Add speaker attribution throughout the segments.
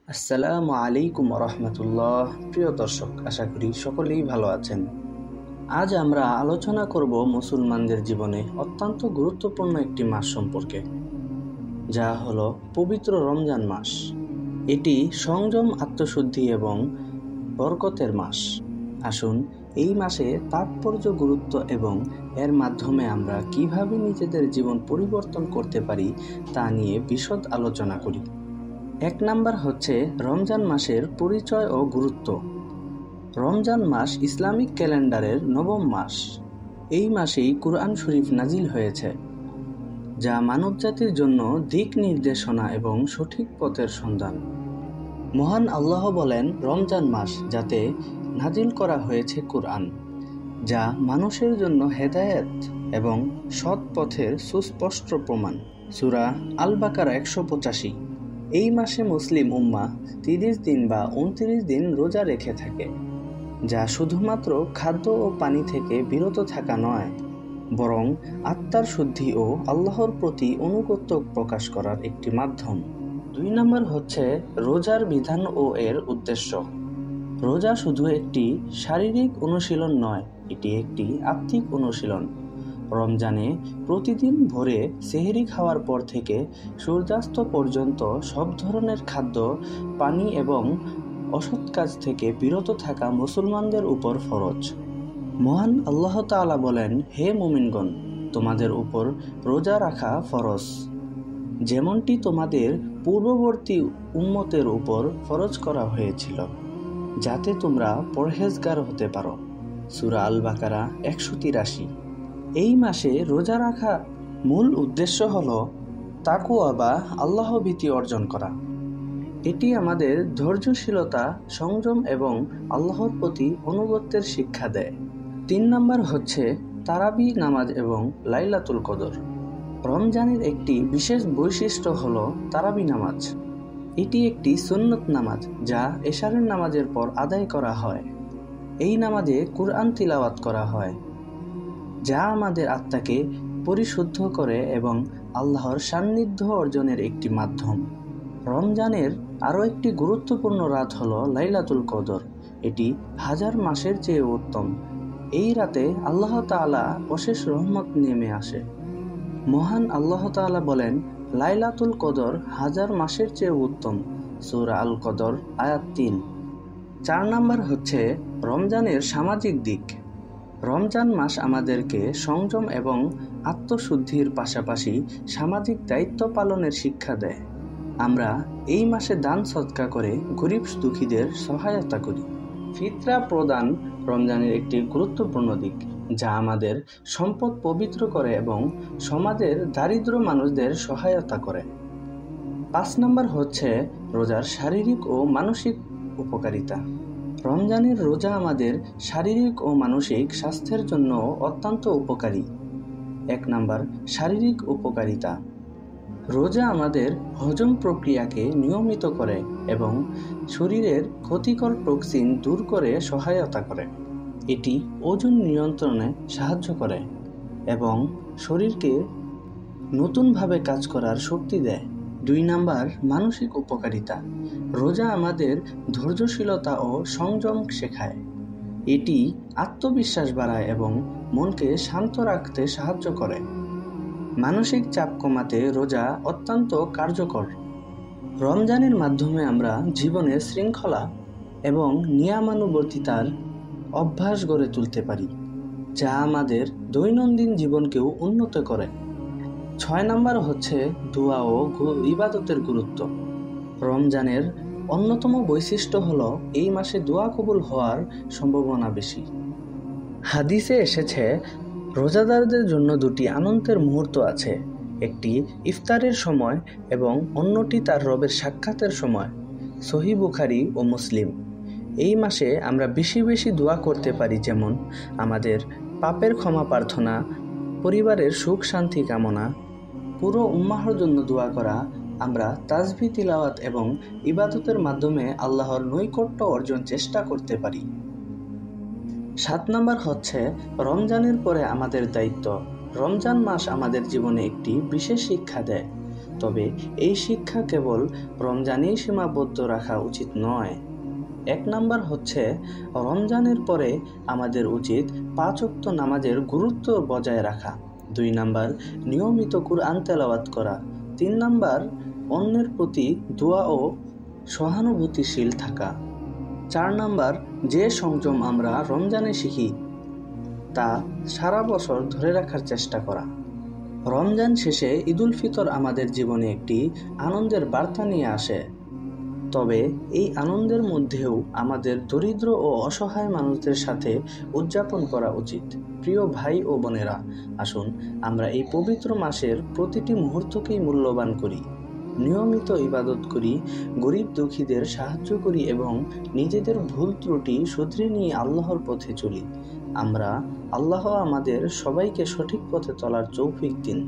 Speaker 1: আসসালামু আলাইকুম রহমতুল্লাহ। প্রিয় দর্শক, আশা করি সকলেই ভালো আছেন। আজ আমরা আলোচনা করব মুসলমানদের জীবনে অত্যন্ত গুরুত্বপূর্ণ একটি মাস সম্পর্কে, যা হলো পবিত্র রমজান মাস। এটি সংযম, আত্মশুদ্ধি এবং বরকতের মাস। আসুন এই মাসে তাৎপর্য, গুরুত্ব এবং এর মাধ্যমে আমরা কিভাবে নিজেদের জীবন পরিবর্তন করতে পারি তা নিয়ে বিশদ আলোচনা করি। 1 নাম্বার হচ্ছে রমজান মাসের পরিচয় ও গুরুত্ব। রমজান মাস ইসলামিক ক্যালেন্ডারের 9ম মাস। এই মাসেই কুরআন শরীফ নাজিল হয়েছে, যা মানবজাতির জন্য দিক নির্দেশনা এবং সঠিক পথের সন্ধান। মহান আল্লাহ বলেন, রমজান মাস যাতে নাজিল করা হয়েছে কুরআন, যা মানুষের জন্য হেদায়েত এবং সৎ পথের সুস্পষ্ট প্রমাণ। সূরা আল বাকারা 185। এই মাসে মুসলিম উম্মাহ 30 দিন বা 29 দিন রোজা রেখে থাকে, যা শুধুমাত্র খাদ্য ও পানি থেকে বিরত থাকা নয়, বরং আত্মার শুদ্ধি ও আল্লাহর প্রতি আনুগত্য প্রকাশ করার একটি মাধ্যম। 2 নম্বর হচ্ছে রোজার বিধান ও এর উদ্দেশ্য। রোজা শুধু একটি শারীরিক অনুশীলন নয়, এটি একটি আত্মিক অনুশীলন। রমজানে প্রতিদিন ভোরে সেহরি খাওয়ার পর থেকে সূর্যাস্ত পর্যন্ত সব ধরনের খাদ্য, পানি এবং অসৎ কাজ থেকে বিরত থাকা মুসলমানদের উপর ফরজ। মহান আল্লাহ তাআলা বলেন, হে মুমিনগণ, তোমাদের উপর রোজা রাখা ফরজ, যেমনটি তোমাদের পূর্ববর্তী উম্মতের উপর ফরজ করা হয়েছিল, যাতে তোমরা পরহেজগার হতে পারো। সূরা আল বাকারা 183। এই মাসে রোজা রাখা মূল উদ্দেশ্য হল তাকওয়া বা আল্লাহ ভীতি অর্জন করা। এটি আমাদের ধৈর্যশীলতা, সংযম এবং আল্লাহর প্রতি আনুগত্যের শিক্ষা দেয়। 3 নম্বর হচ্ছে তারাবি নামাজ এবং লাইলাতুল কদর। রমজানের একটি বিশেষ বৈশিষ্ট্য হল তারাবি নামাজ। এটি একটি সুন্নত নামাজ, যা এশারের নামাজের পর আদায় করা হয়। এই নামাজে কুরআন তিলাওয়াত করা হয়, যা আমাদের আত্মাকে পরিশুদ্ধ করে এবং আল্লাহর সান্নিধ্য অর্জনের একটি মাধ্যম। রমজানের আরও একটি গুরুত্বপূর্ণ রাত হল লাইলাতুল কদর। এটি 1000 মাসের চেয়ে উত্তম। এই রাতে আল্লাহ তাআলা অশেষ রহমত নেমে আসে। মহান আল্লাহ তাআলা বলেন, লাইলাতুল কদর 1000 মাসের চেয়ে উত্তম। সূরা আল কদর আয়াত 3। 4 নম্বর হচ্ছে রমজানের সামাজিক দিক। রমজান মাস আমাদেরকে সংযম এবং আত্মশুদ্ধির পাশাপাশি সামাজিক দায়িত্ব পালনের শিক্ষা দেয়। আমরা এই মাসে দান সদকা করে গরিব দুঃখীদের সহায়তা করি। ফিতরা প্রদান রমজানের একটি গুরুত্বপূর্ণ দিক, যা আমাদের সম্পদ পবিত্র করে এবং সমাজের দারিদ্র মানুষদের সহায়তা করে। 5 নম্বর হচ্ছে রোজার শারীরিক ও মানসিক উপকারিতা। রমজানের রোজা আমাদের শারীরিক ও মানসিক স্বাস্থ্যের জন্য অত্যন্ত উপকারী। 1 নম্বর শারীরিক উপকারিতা। রোজা আমাদের হজম প্রক্রিয়াকে নিয়মিত করে এবং শরীরের ক্ষতিকর টক্সিন দূর করে সহায়তা করে। এটি ওজন নিয়ন্ত্রণে সাহায্য করে এবং শরীরকে নতুনভাবে কাজ করার শক্তি দেয়। 2 নম্বর মানসিক উপকারিতা। রোজা আমাদের ধৈর্যশীলতা ও সংযম শেখায়। এটি আত্মবিশ্বাস বাড়ায় এবং মনকে শান্ত রাখতে সাহায্য করে। মানসিক চাপ কমাতে রোজা অত্যন্ত কার্যকর। রমজানের মাধ্যমে আমরা জীবনে শৃঙ্খলা এবং নিয়মানুবর্তিতার অভ্যাস গড়ে তুলতে পারি, যা আমাদের দৈনন্দিন জীবনকেও উন্নত করে। 6 নম্বর হচ্ছে দোয়া ও ইবাদতের গুরুত্ব। রমজানের অন্যতম বৈশিষ্ট্য হল এই মাসে দোয়া কবুল হওয়ার সম্ভাবনা বেশি। হাদিসে এসেছে, রোজাদারদের জন্য 2টি আনন্দের মুহূর্ত আছে, একটি ইফতারের সময় এবং অন্যটি তার রবের সাক্ষাতের সময়। সহিহ বুখারী ও মুসলিম। এই মাসে আমরা বেশি বেশি দোয়া করতে পারি, যেমন আমাদের পাপের ক্ষমা প্রার্থনা, পরিবারের সুখ শান্তি কামনা, পুরো উম্মাহর জন্য দোয়া করা। আমরা তাসবিহ তিলাওয়াত এবং ইবাদতের মাধ্যমে আল্লাহর নৈকট্য অর্জন চেষ্টা করতে পারি। 7 নম্বর হচ্ছে রমজানের পরে আমাদের দায়িত্ব। রমজান মাস আমাদের জীবনে একটি বিশেষ শিক্ষা দেয়। তবে এই শিক্ষা কেবল রমজানেই সীমাবদ্ধ রাখা উচিত নয়। 1 নাম্বার হচ্ছে, রমজানের পরে আমাদের উচিত 5 ওয়াক্ত নামাজের গুরুত্ব বজায় রাখা। 2 নাম্বার, নিয়মিত কুরআন তেলাওয়াত করা। 3 নাম্বার, অন্যের প্রতি দোয়া ও সহানুভূতিশীল থাকা। 4 নাম্বার, যে সংযম আমরা রমজানে শিখি তা সারা বছর ধরে রাখার চেষ্টা করা। রমজান শেষে ঈদুল ফিতর আমাদের জীবনে একটি আনন্দের বার্তা নিয়ে আসে। তবে এই আনন্দের মধ্যেও আমাদের দরিদ্র ও অসহায় মানুষদের সাথে উদযাপন করা উচিত। প্রিয় ভাই ও বোনেরা, আসুন আমরা এই পবিত্র মাসের প্রতিটি মুহূর্তকেই মূল্যবান করি, নিয়মিত ইবাদত করি, গরিব দুঃখীদের সাহায্য করি এবং নিজেদের ভুল ত্রুটি শুধরে নিয়ে আল্লাহর পথে চলি। আল্লাহ আমাদের সবাইকে সঠিক পথে চলার তৌফিক দিন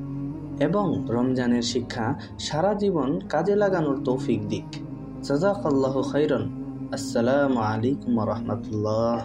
Speaker 1: এবং রমজানের শিক্ষা সারা জীবন কাজে লাগানোর তৌফিক দিক। জাযাকাল্লাহু খাইরান। আসসালামু আলাইকুম ওয়া রাহমাতুল্লাহ।